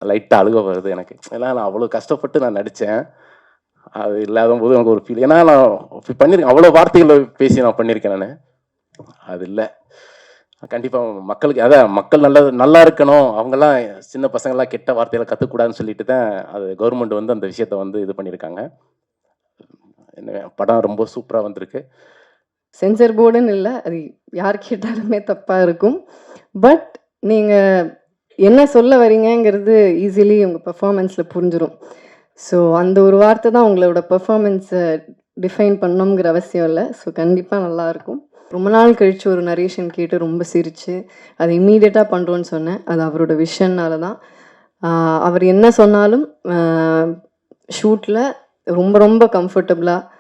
லைட்டாக அழுக வருது எனக்கு. ஏன்னா நான் அவ்வளோ கஷ்டப்பட்டு நான் நடித்தேன். அது இல்லாத போது எனக்கு ஒரு ஃபீல். ஏன்னா நான் பண்ணியிருக்கேன், அவ்வளோ வார்த்தைகள் பேசி நான் பண்ணியிருக்கேன் நான். அது இல்லை. கண்டிப்பாக மக்களுக்கு அதான் மக்கள் நல்லா இருக்கணும், அவங்கெல்லாம் சின்ன பசங்கள்லாம் கெட்ட வார்த்தைகளை கற்றுக்கூடாதுன்னு சொல்லிட்டு தான் அது கவர்மெண்ட் வந்து அந்த விஷயத்தை வந்து இது பண்ணியிருக்காங்க. படம் ரொம்ப சூப்பராக வந்திருக்கு. சென்சர் போர்டுன்னு இல்லை, அது யார் கேட்டாலுமே தப்பாக இருக்கும். பட் நீங்கள் என்ன சொல்ல வரீங்கங்கிறது ஈஸிலி உங்கள் பெர்ஃபார்மன்ஸில் புரிஞ்சிடும். ஸோ அந்த ஒரு வார்த்தை தான் உங்களோட பெர்ஃபார்மன்ஸை டிஃபைன் பண்ணணுங்கிற அவசியம் இல்லை. ஸோ கண்டிப்பாக நல்லாயிருக்கும். ரொம்ப நாள் கழித்து ஒரு நரேஷன் கேட்டு ரொம்ப சிரித்து அதை இம்மீடியட்டாக பண்ணுறோன்னு சொன்னேன். அது அவரோட விஷன்னால தான். அவர் என்ன சொன்னாலும் ஷூட்டில் ரொம்ப ரொம்ப கம்ஃபர்டபுளாக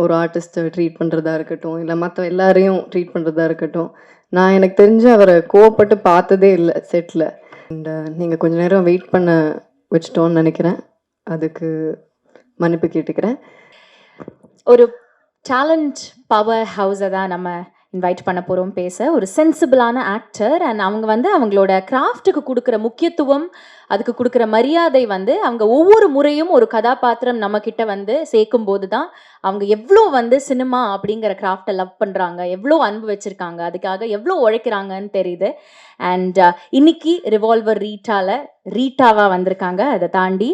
ஒரு ஆர்டிஸ்ட்டை ட்ரீட் பண்ணுறதா இருக்கட்டும், இல்லை மற்ற எல்லாரையும் ட்ரீட் பண்ணுறதா இருக்கட்டும், நான் எனக்கு தெரிஞ்சு அவரை கோவப்பட்டு பார்த்ததே இல்லை செட்டில். அண்ட் நீங்கள் கொஞ்ச நேரம் வெயிட் பண்ண வச்சிட்டோன்னு நினைக்கிறேன். அதுக்கு மன்னிப்பு கேட்டுக்கிறேன். ஒரு டேலண்ட் பவர் ஹவுஸை தான் நம்ம இன்வைட் பண்ண போகிறோம் பேச. ஒரு சென்சிபிளான ஆக்டர் அண்ட் அவங்க வந்து அவங்களோட கிராஃப்ட்டுக்கு கொடுக்குற முக்கியத்துவம், அதுக்கு கொடுக்குற மரியாதை வந்து அவங்க ஒவ்வொரு முறையும் ஒரு கதாபாத்திரம் நம்மக்கிட்ட வந்து சேர்க்கும் போது தான் அவங்க எவ்வளோ வந்து சினிமா அப்படிங்கிற கிராஃப்டை லவ் பண்ணுறாங்க, எவ்வளோ அன்பு வச்சுருக்காங்க, அதுக்காக எவ்வளோ உழைக்கிறாங்கன்னு தெரியுது. அண்ட் இன்னைக்கு ரிவால்வர் ரீட்டாவாக வந்திருக்காங்க. அதை தாண்டி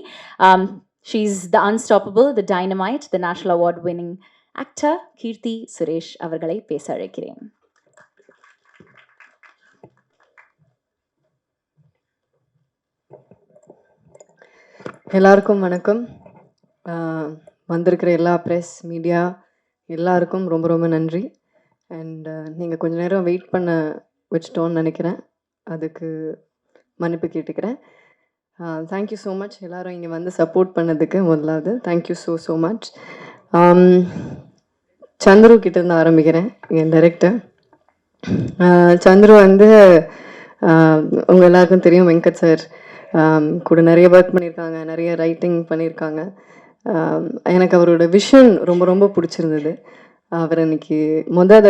she is the unstoppable, the dynamite, the national award winning actor Keerthy Suresh அவர்களை பேச அழைக்கிறேன். எல்லாருக்கும் வணக்கம். வந்திருக்கிற எல்லா ப்ரெஸ் மீடியா எல்லாருக்கும் ரொம்ப ரொம்ப நன்றி. அண்ட் நீங்கள் கொஞ்ச நேரம் வெயிட் பண்ண வச்சிட்டோன்னு நினைக்கிறேன். அதுக்கு மன்னிப்பு கேட்டுக்கிறேன். தேங்க்யூ ஸோ மச் எல்லோரும் இங்கே வந்து சப்போர்ட் பண்ணதுக்கு. முதலாவது தேங்க்யூ ஸோ மச். சந்துரு கிட்டேருந்து ஆரம்பிக்கிறேன், என் டைரக்டர். சந்துரு வந்து உங்கள் எல்லாருக்கும் தெரியும், வெங்கட் சார் கூட நிறைய ஒர்க் பண்ணியிருக்காங்க, நிறைய ரைட்டிங் பண்ணியிருக்காங்க. எனக்கு அவரோட விஷன் ரொம்ப ரொம்ப பிடிச்சிருந்தது. அவர் இன்னைக்கு மொதல்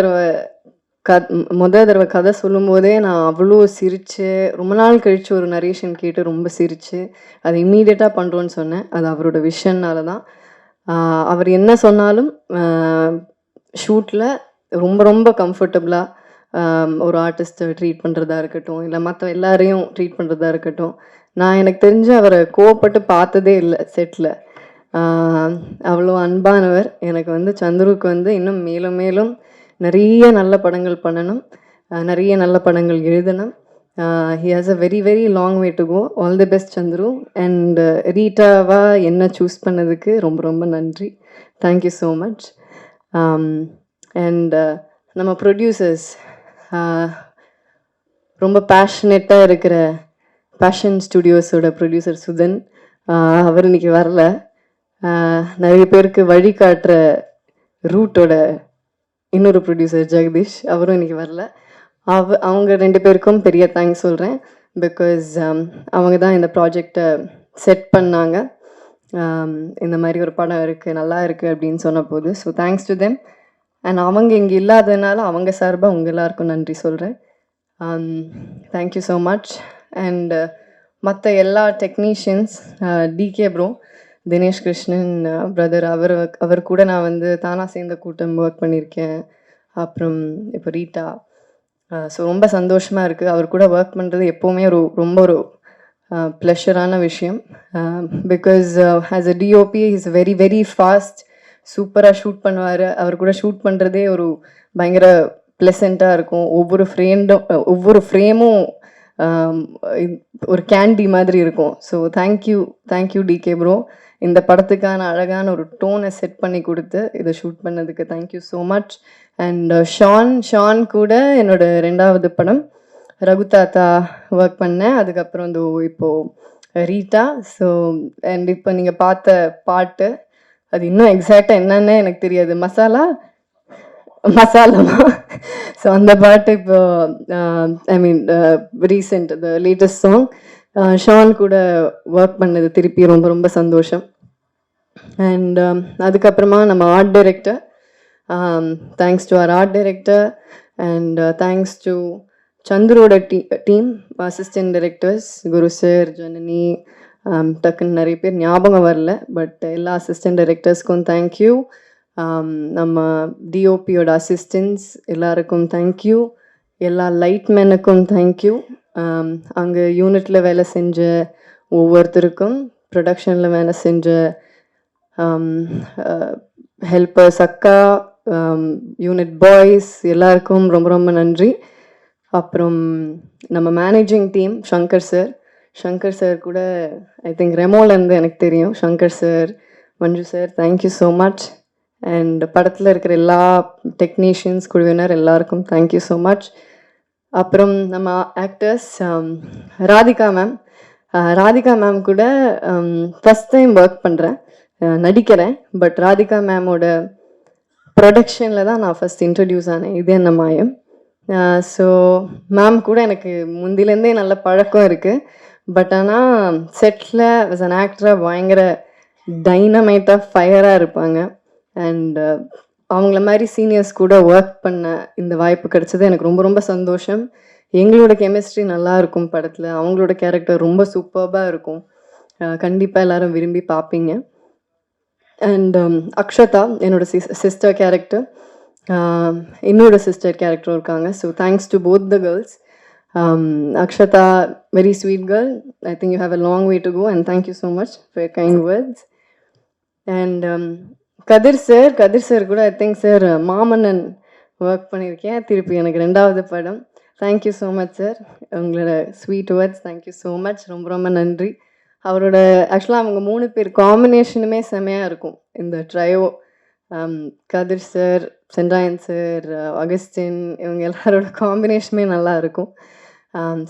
தடவை கதை சொல்லும் போதே நான் அவ்வளோ சிரித்து, ரொம்ப நாள் கழித்து ஒரு நரேஷன் கேட்டு ரொம்ப சிரித்து அதை இம்மீடியட்டாக பண்ணுறோன்னு சொன்னேன். அது அவரோட விஷன்னால தான். அவர் என்ன சொன்னாலும் ஷூட்டில் ரொம்ப ரொம்ப கம்ஃபர்டபுளாக ஒரு ஆர்டிஸ்ட்டை ட்ரீட் பண்ணுறதா இருக்கட்டும், இல்லை மற்ற எல்லாரையும் ட்ரீட் பண்ணுறதா இருக்கட்டும், நான் எனக்கு தெரிஞ்சு அவரை கோவப்பட்டு பார்த்ததே இல்லை செட்டில். அவ்வளோ அன்பானவர். எனக்கு வந்து சந்துருக்கு வந்து இன்னும் மேலும் மேலும் நிறைய நல்ல படங்கள் பண்ணணும், நிறைய நல்ல படங்கள் எழுதணும். He has a very very long way to go. All the best Chandru. And ரீட்டாவாக என்ன சூஸ் பண்ணதுக்கு ரொம்ப ரொம்ப நன்றி. Thank you so much. அண்ட் நம்ம ப்ரொடியூசர்ஸ், ரொம்ப பேஷனேட்டாக இருக்கிற பேஷன் ஸ்டுடியோஸோட ப்ரொடியூசர் சுதன், அவர் இன்னைக்கு வரல. நிறைய பேருக்கு வழிகாட்டுற ரூட்டோட இன்னொரு ப்ரொடியூசர் ஜெகதீஷ், அவரும் இன்னைக்கு வரல. அவங்க ரெண்டு பேருக்கும் பெரிய தேங்க்ஸ் சொல்கிறேன். பிகாஸ் அவங்க தான் இந்த ப்ராஜெக்டை செட் பண்ணாங்க. இந்த மாதிரி ஒரு படம் இருக்குது, நல்லா இருக்குது அப்படின்னு சொன்ன போது. So thanks to them. And அவங்க இங்கே இல்லாததுனால அவங்க சார்பாக உங்கள் எல்லாருக்கும் நன்றி சொல்கிறேன். Thank you so much. அண்ட் மற்ற எல்லா technicians, DK bro, Dinesh Krishnan brother, அவர் கூட நான் வந்து தானாக சேர்ந்த கூட்டம் ஒர்க் பண்ணியிருக்கேன். அப்புறம் இப்போ ரீட்டா. ஸோ ரொம்ப சந்தோஷமாக இருக்குது. அவர் கூட ஒர்க் பண்ணுறது எப்போவுமே ரொம்ப ஒரு ப்ளஷரான விஷயம். Because as a DOP is very very fast, சூப்பராக ஷூட் பண்ணுவார். அவர் கூட ஷூட் பண்ணுறதே ஒரு பயங்கர ப்ளசண்ட்டாக இருக்கும். ஒவ்வொரு ஃப்ரேமும் ஒரு கேண்டி மாதிரி இருக்கும். So thank you decay bro. இந்த படத்துக்கான அழகான ஒரு டோனை செட் பண்ணி கொடுத்து இதை ஷூட் பண்ணதுக்கு thank you so much. And Shan கூட என்னோட 2வது படம் ரகு தாத்தா ஒர்க் பண்ணேன். அதுக்கப்புறம் இப்போது ரீட்டா. ஸோ அண்ட் இப்போ நீங்கள் பார்த்த பாட்டு, அது இன்னும் எக்ஸாக்டாக என்னன்னு எனக்கு தெரியாது, மசாலாமா. ஸோ அந்த பாட்டு இப்போ I mean recent the latest song Shaan கூட ஒர்க் பண்ணது திருப்பி ரொம்ப ரொம்ப சந்தோஷம். அண்ட் அதுக்கப்புறமா நம்ம ஆர்ட் டைரக்டர், தேங்க்ஸ் டு அவர் art director and thanks to சந்துரோட team assistant directors Guru sir, Janani, டக்குன்னு நிறைய பேர் ஞாபகம் வரல, பட் எல்லா அசிஸ்டன்ட் டைரக்டர்ஸ்க்கும் தேங்க்யூ. நம்ம டிஓபியோட அசிஸ்டன்ஸ் எல்லாருக்கும் தேங்க்யூ. எல்லா லைட்மேனுக்கும் தேங்க்யூ. அங்கே யூனிட்டில் வேலை செஞ்ச ஒவ்வொருத்தருக்கும், ப்ரொடக்ஷனில் வேலை செஞ்ச ஹெல்பர்ஸ், அக்கா, யூனிட் பாய்ஸ் எல்லாருக்கும் ரொம்ப ரொம்ப நன்றி. அப்புறம் நம்ம மேனேஜிங் டீம் சங்கர் சார் கூட ஐ திங்க் ரெமோலேருந்து எனக்கு தெரியும். Shankar sir, Manju sir, thank you so much. And படத்தில் இருக்கிற எல்லா டெக்னீஷியன்ஸ் குழுவினர் எல்லாருக்கும் தேங்க்யூ ஸோ மச். அப்புறம் நம்ம ஆக்டர்ஸ், ராதிகா மேம் கூட ஃபஸ்ட் டைம் ஒர்க் பண்ணுறேன், நடிக்கிறேன். பட் ராதிகா மேமோட ப்ரொடக்ஷனில் தான் நான் ஃபஸ்ட் இன்ட்ரடியூஸ் ஆனேன், இது என்ன மாயம். ஸோ மேம் கூட எனக்கு முந்திலேருந்தே நல்ல பழக்கம் இருக்குது. பட் ஆனால் செட்டில் as an ஆக்டராக பயங்கர டைனமைட்டாக ஃபயராக இருப்பாங்க. அண்ட் அவங்கள மாதிரி சீனியர்ஸ் கூட ஒர்க் பண்ண இந்த வாய்ப்பு கிடைச்சது எனக்கு ரொம்ப ரொம்ப சந்தோஷம். எங்களோட கெமிஸ்ட்ரி நல்லா இருக்கும் படத்தில், அவங்களோட கேரக்டர் ரொம்ப சூப்பர்பாக இருக்கும். கண்டிப்பாக எல்லாரும் விரும்பி பார்ப்பீங்க. அண்ட் அக்ஷதா என்னோட சிஸ்டர் கேரக்டர், என்னோட சிஸ்டர் கேரக்டரும் இருக்காங்க. So thanks to both the girls. Akshata, very sweet girl. I think you have a long way to go and thank you so much for your kind words. And Kathir sir கூட I think sir Maamannan work பண்ணியிருக்கேன், திருப்பி எனக்கு 2வது படம். Thank you so much sir, உங்களோட sweet words thank you so much, ரொம்ப ரொம்ப நன்றி. அவரோட ஆக்சுவலாக அவங்க 3 பேர் காம்பினேஷனுமே செமையாக இருக்கும் இந்த ட்ரையோ. கதிர் சார், சென்றாயன் சார், அகஸ்டின், இவங்க எல்லாரோட காம்பினேஷனுமே நல்லா இருக்கும்.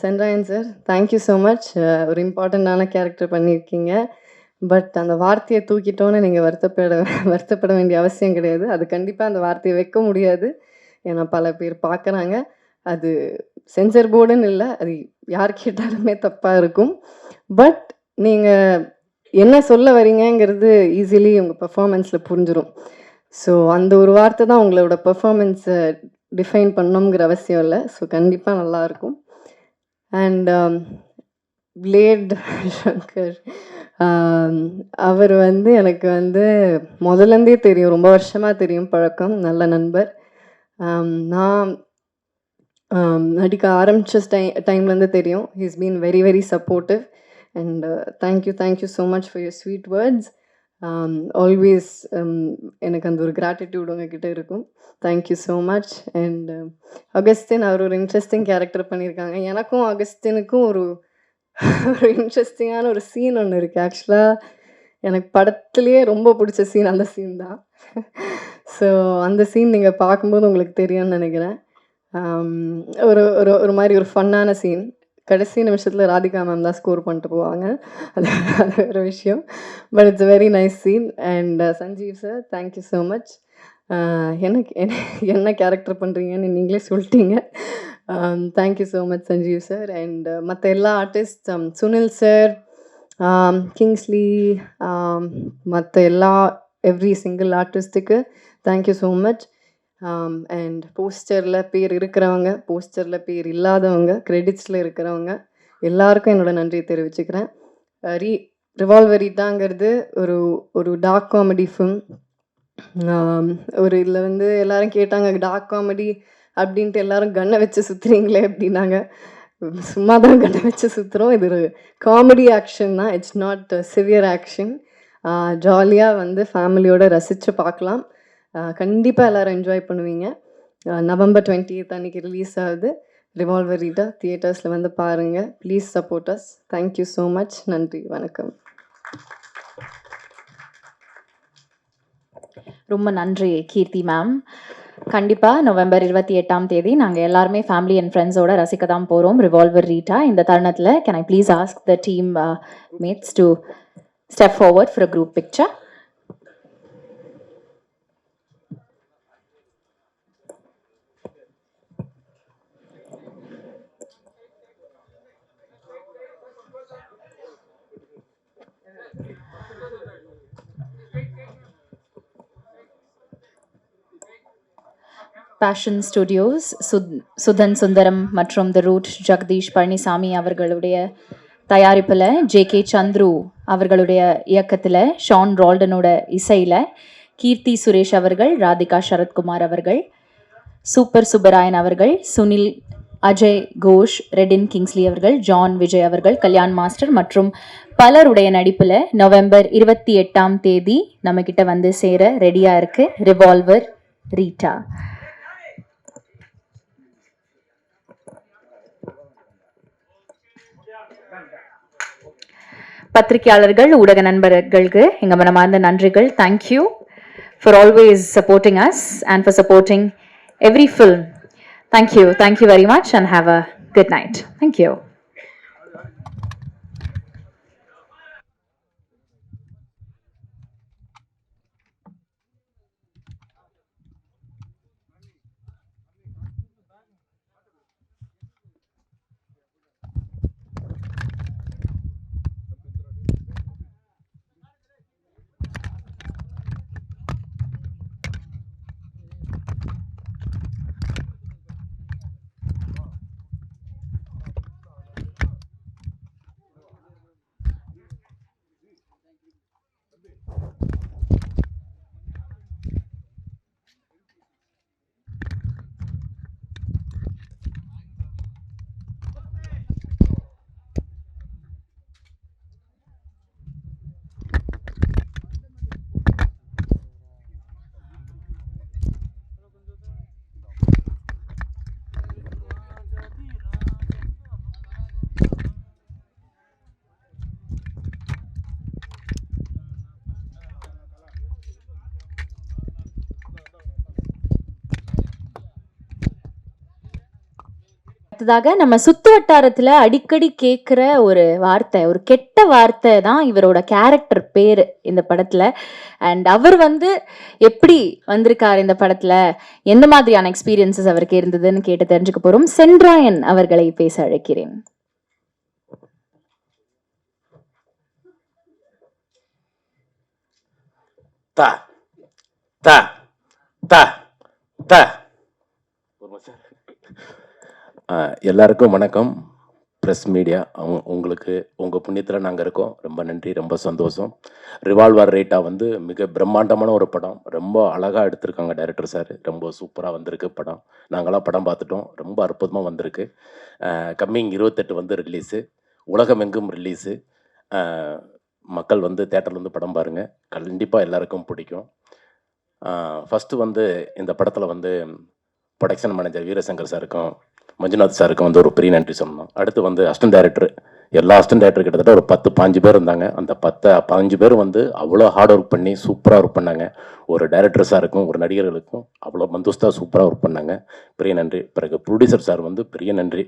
Sendrayan sir, thank you so much. ஒரு இம்பார்ட்டண்ட்டான கேரக்டர் பண்ணியிருக்கீங்க. பட் அந்த வார்த்தையை தூக்கிட்டோன்னு நீங்கள் வருத்தப்பட வேண்டிய அவசியம் கிடையாது. அது கண்டிப்பாக அந்த வார்த்தையை வைக்க முடியாது, ஏன்னா பல பேர் பார்க்குறாங்க. அது சென்சர் போர்டுன்னு இல்லை, அது யார் கேட்டாலுமே தப்பாக இருக்கும். பட் நீங்கள் என்ன சொல்ல வரீங்கங்கிறது ஈஸிலி உங்கள் பெர்ஃபார்மன்ஸில் புரிஞ்சிடும். ஸோ அந்த ஒரு வார்த்தை தான் உங்களோட பெர்ஃபார்மன்ஸை டிஃபைன் பண்ணணுங்கிற அவசியம் இல்லை. ஸோ கண்டிப்பாக நல்லாயிருக்கும். அண்ட் பிளேட் சங்கர், அவர் எனக்கு முதலேருந்தே தெரியும், ரொம்ப வருஷமாக தெரியும், பழக்கம், நல்ல நண்பர். நான் நடிக்க ஆரம்பித்த டைம்லேருந்து தெரியும். He is been very very supportive. And thank you so much for your sweet words. Always எனக்கு அந்த ஒரு கிராட்டிடியூட் உங்ககிட்ட இருக்கும். Thank you so much. And Augustine, அவர் ஒரு இன்ட்ரெஸ்டிங் கேரக்டர் பண்ணியிருக்காங்க. எனக்கும் அகஸ்டினுக்கும் ஒரு இன்ட்ரெஸ்டிங்கான ஒரு சீன் ஒன்று இருக்குது. ஆக்சுவலாக எனக்கு படத்துலேயே ரொம்ப பிடிச்ச சீன் அந்த சீன் தான். ஸோ அந்த சீன் நீங்கள் பார்க்கும்போது உங்களுக்கு தெரியும்னு நினைக்கிறேன். ஒரு ஒரு ஒரு மாதிரி ஒரு ஃபன்னான சீன். கடைசி நிமிஷத்தில் ராதிகா மேம் தான் ஸ்கோர் பண்ணிட்டு போவாங்க, அது அது வேறு விஷயம். But it's very nice scene. And Sanjeev sir, thank you so much. எனக்கு என்ன கேரக்டர் பண்ணுறீங்கன்னு நீங்களே சொல்லிட்டீங்க. Thank you so much Sanjeev sir. And மற்ற எல்லா ஆர்டிஸ்ட், சுனில் சார், கிங்ஸ்லி, மற்ற எல்லா எவ்ரி சிங்கிள் ஆர்டிஸ்ட்டுக்கு தேங்க்யூ ஸோ மச். அண்ட் போஸ்டரில் பேர் இருக்கிறவங்க, போஸ்டரில் பேர் இல்லாதவங்க, கிரெடிட்ஸில் இருக்கிறவங்க எல்லாருக்கும் என்னோட நன்றியை தெரிவிச்சுக்கிறேன். ரிவால்வரிட்டாங்கிறது ஒரு ஒரு டார்க் காமெடி ஃபிலிம். ஒரு இதில் எல்லாரும் கேட்டாங்க, டார்க் காமெடி அப்படின்ட்டு எல்லாரும் கன்னை வச்சு சுற்றுறீங்களே அப்படின்னாங்க. சும்மா தான் கன்னை வச்சு சுற்றுறோம். இது ஒரு காமெடி ஆக்ஷன் தான், இட்ஸ் நாட் சிவியர் ஆக்ஷன். ஜாலியாக ஃபேமிலியோடு ரசித்து பார்க்கலாம். கண்டிப்பாக எல்லோரும் என்ஜாய் பண்ணுவீங்க. November 20th அன்றைக்கி ரிலீஸ் ஆகுது ரிவால்வரிட்டா. தியேட்டர்ஸில் பாருங்கள். Please support us. Thank you so much. நன்றி, வணக்கம். ரொம்ப நன்றி கீர்த்தி மேம். கண்டிப்பாக November 28 நாங்கள் எல்லாருமே ஃபேமிலி அண்ட் ஃப்ரெண்ட்ஸோட ரசிக்க தான் போகிறோம் ரிவால்வர் ரீட்டா. இந்த தருணத்தில் can I please ask the team mates to step forward for a group picture. Passion Studios Sudhan Sundaram மற்றும் த ரூட் ஜெகதீஷ் பழனிசாமி அவர்களுடைய தயாரிப்பில் ஜே.கே. சந்துரு அவர்களுடைய இயக்கத்தில் ஷான் ரால்டனோட இசையில் கீர்த்தி சுரேஷ் அவர்கள், ராதிகா சரத்குமார் அவர்கள், சூப்பர் சுப்பராயன் அவர்கள், சுனில், அஜய் கோஷ், ரெடின் கிங்ஸ்லி அவர்கள், ஜான் விஜய் அவர்கள், கல்யாண் மாஸ்டர் மற்றும் பலருடைய நடிப்பில் நவம்பர் 28 நம்ம கிட்ட வந்து சேர ரெடியா இருக்கு ரிவால்வர் ரீட்டா. பத்திரிகையாளர்கள், ஊடக நண்பர்களுக்கு எங்க மனமார்ந்த நன்றிகள். Thank you for always supporting us and for supporting every film. Thank you very much and have a good night. Thank you. அடுத்ததாக நம்ம சுத்து வட்டாரத்துல அடிக்கடி கேட்குற ஒரு வார்த்தை, ஒரு கெட்ட வார்த்தை தான் இவரோட கேரக்டர் பேரு இந்த படத்துல. அண்ட் அவர் வந்து எப்படி வந்திருக்காரு இந்த படத்துல, எந்த மாதிரியான எக்ஸ்பீரியன்சஸ் அவருக்கு இருந்ததுன்னு கேட்டு தெரிஞ்சுக்க போறோம். சென்றாயன் அவர்களை பேச அழைக்கிறேன். தா தா தா தா எல்லாருக்கும் வணக்கம். ப்ரெஸ் மீடியா உங்களுக்கு உங்கள் புண்ணியத்தில் நாங்கள் இருக்கோம். ரொம்ப நன்றி, ரொம்ப சந்தோஷம். ரிவால்வர் ரேட்டா வந்து மிக பிரம்மாண்டமான ஒரு படம். ரொம்ப அழகாக எடுத்திருக்காங்க டைரக்டர் சார். ரொம்ப சூப்பராக வந்திருக்கு படம். நாங்களாம் படம் பார்த்துட்டோம். ரொம்ப அற்புதமாக வந்திருக்கு. கம்மிங் 28 வந்து ரிலீஸு, உலகமெங்கும் ரிலீஸு. மக்கள் வந்து தேட்டரில் வந்து படம் பாருங்கள், கண்டிப்பாக எல்லாருக்கும் பிடிக்கும். ஃபஸ்ட்டு வந்து இந்த படத்தில் வந்து ப்ரொடக்ஷன் மேனேஜர் வீரசங்கர் சாருக்கும் மஞ்சுநாத் சாருக்கும் வந்து ஒரு பெரிய நன்றி சொல்லணும். அடுத்து வந்து அசிஸ்டன்ட் டைரக்டர், எல்லா அசிஸ்டன்ட் டைரக்டர் கிட்டத்தட்ட ஒரு 10-15 பேர் இருந்தாங்க. அந்த 10-15 பேர் வந்து அவ்வளோ ஹார்ட் ஒர்க் பண்ணி சூப்பராக ஒர்க் பண்ணாங்க. ஒரு டைரக்டர் சாருக்கும் ஒரு நடிகர்களுக்கும் அவ்வளோ மந்தோஸ்தாக சூப்பராக ஒர்க் பண்ணாங்க. பெரிய நன்றி. பிறகு ப்ரொடியூசர் சார் வந்து பெரிய நன்றி.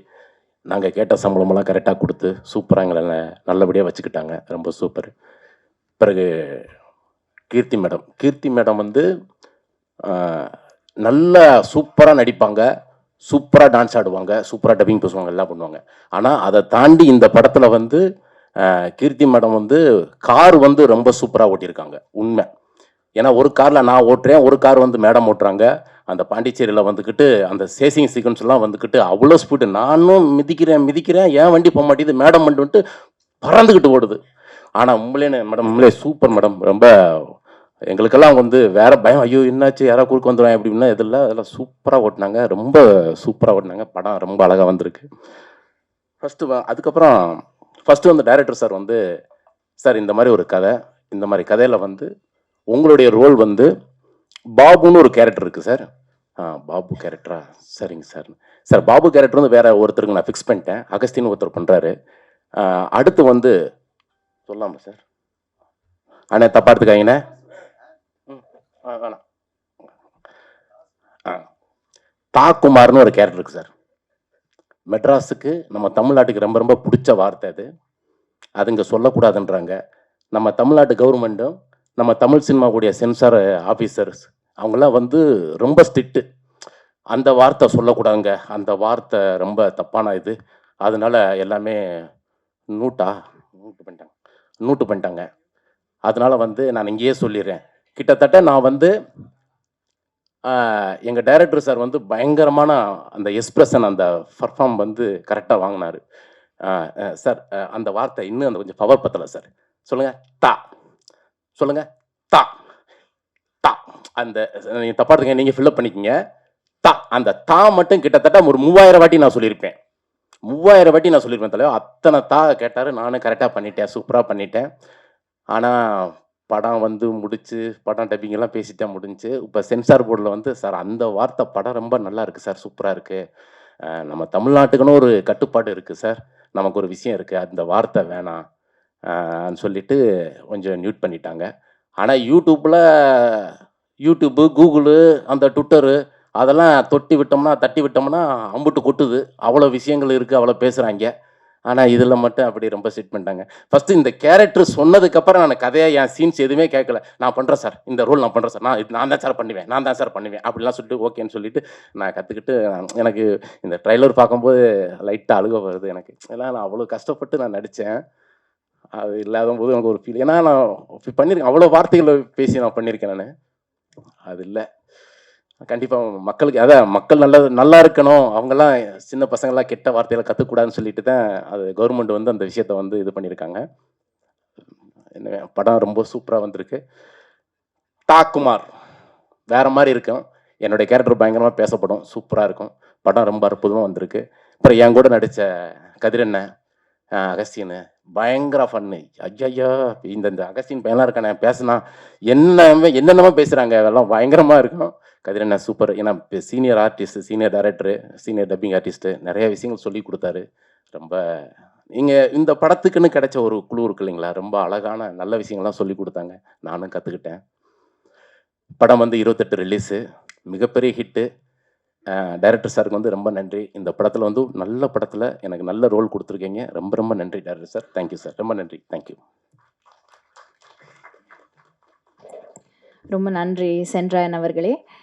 நாங்கள் கேட்ட சம்பளமெல்லாம் கரெக்டாக கொடுத்து சூப்பராக எங்களை நல்லபடியாக வச்சுக்கிட்டாங்க. ரொம்ப சூப்பர். பிறகு கீர்த்தி மேடம் வந்து நல்லா சூப்பராக நடிப்பாங்க, சூப்பராக டான்ஸ் ஆடுவாங்க, சூப்பராக டப்பிங் பேசுவாங்க, எல்லாம் பண்ணுவாங்க. ஆனால் அதை தாண்டி இந்த படத்தில் வந்து கீர்த்தி மேடம் வந்து கார் வந்து ரொம்ப சூப்பராக ஓட்டியிருக்காங்க. உண்மை. ஏன்னா ஒரு காரில் நான் ஓட்டுறேன், ஒரு கார் வந்து மேடம் ஓட்டுறாங்க. அந்த பாண்டிச்சேரியில் வந்துக்கிட்டு அந்த சேசிங் சீக்வன்ஸ்லாம் வந்துக்கிட்டு அவ்வளோ ஸ்பீடு. நானும் மிதிக்கிறேன், ஏன் வண்டி போக மாட்டேங்குது, மேடம் வந்துட்டு பறந்துக்கிட்டு ஓடுது. ஆனால் உண்மையிலே சூப்பர் மேடம். ரொம்ப எங்களுக்கெல்லாம் வந்து வேற பயம், ஐயோ என்னாச்சு, யாராவது குறுக்க வந்துடுவாங்க அப்படின்னா அதெல்லாம் சூப்பராக ஓட்டினாங்க. ரொம்ப சூப்பராக ஓட்டினாங்க. படம் ரொம்ப அழகாக வந்திருக்கு. அதுக்கப்புறம் ஃபஸ்ட்டு வந்து டைரக்டர் சார் வந்து, சார் இந்த மாதிரி ஒரு கதை, இந்த மாதிரி கதையில் வந்து உங்களுடைய ரோல் வந்து பாபுன்னு ஒரு கேரக்டர் இருக்குது சார். பாபு கேரக்டரா? சரிங்க சார் பாபு கேரக்டர் வந்து வேற ஒருத்தருக்கு நான் ஃபிக்ஸ் பண்ணிட்டேன். அகஸ்தின்னு ஒருத்தர் பண்ணுறாரு. அடுத்து வந்து சொல்லாமா சார்? அண்ணே தப்பா எடுத்துக்காங்கண்ணே. வேணாம். தாக்குமார்னு ஒரு கேரக்டர் இருக்கு சார். மெட்ராஸுக்கு நம்ம தமிழ்நாட்டுக்கு ரொம்ப ரொம்ப பிடிச்ச வார்த்தை அது இங்கே சொல்லக்கூடாதுன்றாங்க. நம்ம தமிழ்நாட்டு கவர்மெண்ட்டும் நம்ம தமிழ் சினிமாவுடைய சென்சார் ஆஃபீஸர்ஸ் அவங்களாம் வந்து ரொம்ப ஸ்ட்ரிக்ட்டு. அந்த வார்த்தை சொல்லக்கூடாதுங்க, அந்த வார்த்தை ரொம்ப தப்பான இது. அதனால எல்லாமே நூட்டு பண்ணிட்டாங்க. அதனால வந்து நான் இங்கேயே சொல்லிடுறேன். கிட்டத்தட்ட நான் வந்து எங்கள் டைரக்டர் சார் வந்து பயங்கரமான அந்த எக்ஸ்பிரஷன், அந்த பர்ஃபார்ம் வந்து கரெக்டாக வாங்கினார். சார் அந்த வார்த்தை இன்னும் அந்த கொஞ்சம் பவர் பத்தலை சார். சொல்லுங்கள் தா, சொல்லுங்கள் தா, தா. அந்த நீங்கள் தப்பா எடுத்துங்க, நீங்கள் ஃபில்லப் பண்ணிக்கிங்க. தா, அந்த தா மட்டும் கிட்டத்தட்ட ஒரு 3000 வாட்டி நான் சொல்லியிருப்பேன். 3000 வாட்டி நான் சொல்லியிருப்பேன் தலைவா. அத்தனை தா கேட்டார். நானும் கரெக்டாக பண்ணிட்டேன், சூப்பராக பண்ணிட்டேன். ஆனால் படம் வந்து முடிச்சு, படம் டப்பிங் எல்லாம் பேசிட்டேன், முடிஞ்சு. இப்போ சென்சார் போர்டில் வந்து சார் அந்த வார்த்தை படம் ரொம்ப நல்லா இருக்குது சார், சூப்பராக இருக்குது. நம்ம தமிழ்நாட்டுக்குன்னு ஒரு கட்டுப்பாடு இருக்குது சார், நமக்கு ஒரு விஷயம் இருக்குது, அந்த வார்த்தை வேணாம் சொல்லிட்டு கொஞ்சம் மியூட் பண்ணிட்டாங்க. ஆனால் யூடியூப்பு, கூகுளு, அந்த ட்விட்டரு அதெல்லாம் தட்டி விட்டோம்னா அம்புட்டு கொட்டுது. அவ்வளோ விஷயங்கள் இருக்குது, அவ்வளோ பேசுகிறாங்க. ஆனால் இதில் மட்டும் அப்படி ரொம்ப செட் பண்ணிட்டாங்க. ஃபஸ்ட்டு இந்த கேரக்டர் சொன்னதுக்கப்புறம் நான் கதையாக என் சீன்ஸ் எதுவுமே கேட்கல. நான் பண்ணுறேன் சார், இந்த ரோல் நான் பண்ணுறேன் சார், நான் தான் சார் பண்ணுவேன் அப்படிலாம் சொல்லிட்டு ஓகேன்னு சொல்லிட்டு நான் கற்றுக்கிட்டு, எனக்கு இந்த ட்ரைலர் பார்க்கும்போது லைட்டாக அழுக வருது எனக்கு. ஏன்னா நான் அவ்வளோ கஷ்டப்பட்டு நான் நடித்தேன். அது இல்லாத போது எனக்கு ஒரு ஃபீல். ஏன்னா நான் பண்ணியிருக்கேன், அவ்வளோ வார்த்தைகளை பேசி நான் பண்ணியிருக்கேன் நான். அது இல்லை. கண்டிப்பாக மக்களுக்கு மக்கள் நல்லா இருக்கணும், அவங்கெல்லாம் சின்ன பசங்கள்லாம் கெட்ட வார்த்தைகளை கற்றுக்கூடாதுன்னு சொல்லிட்டு தான் அது கவர்மெண்ட் வந்து அந்த விஷயத்த வந்து இது பண்ணியிருக்காங்க. என்ன படம் ரொம்ப சூப்பராக வந்திருக்கு. தாக்குமார் வேற மாதிரி இருக்கும். என்னுடைய கேரக்டர் பயங்கரமாக பேசப்படும், சூப்பராக இருக்கும். படம் ரொம்ப அற்புதமாக வந்திருக்கு. அப்புறம் என் கூட நடித்த கதிரண்ணன், அகஸ்டின் பயங்கர ஃபன்னு. ஐயா, இந்த அகஸ்டின் பையன்லாம் இருக்கானே, பேசுனா என்னென்னமோ பேசுகிறாங்க, அதெல்லாம் பயங்கரமாக இருக்கும். கதிரண்ணன் சூப்பர். ஏன்னா senior artist, senior director, senior dubbing artist, நிறைய விஷயங்கள் சொல்லி கொடுத்தாரு. ரொம்ப நீங்கள் இந்த படத்துக்குன்னு கிடைச்ச ஒரு குழு இருக்கு இல்லைங்களா, ரொம்ப அழகான நல்ல விஷயங்கள்லாம் சொல்லி கொடுத்தாங்க, நானும் கற்றுக்கிட்டேன். படம் வந்து 28 ரிலீஸு, மிகப்பெரிய ஹிட்டு. டைரக்டர் சாருக்கு வந்து ரொம்ப நன்றி. இந்த படத்தில் வந்து நல்ல படத்தில் எனக்கு நல்ல ரோல் கொடுத்துருக்கீங்க. ரொம்ப ரொம்ப நன்றி டைரக்டர் சார். தேங்க்யூ சார், ரொம்ப நன்றி. தேங்க்யூ. ரொம்ப நன்றி சென்றாயன் அவர்களே.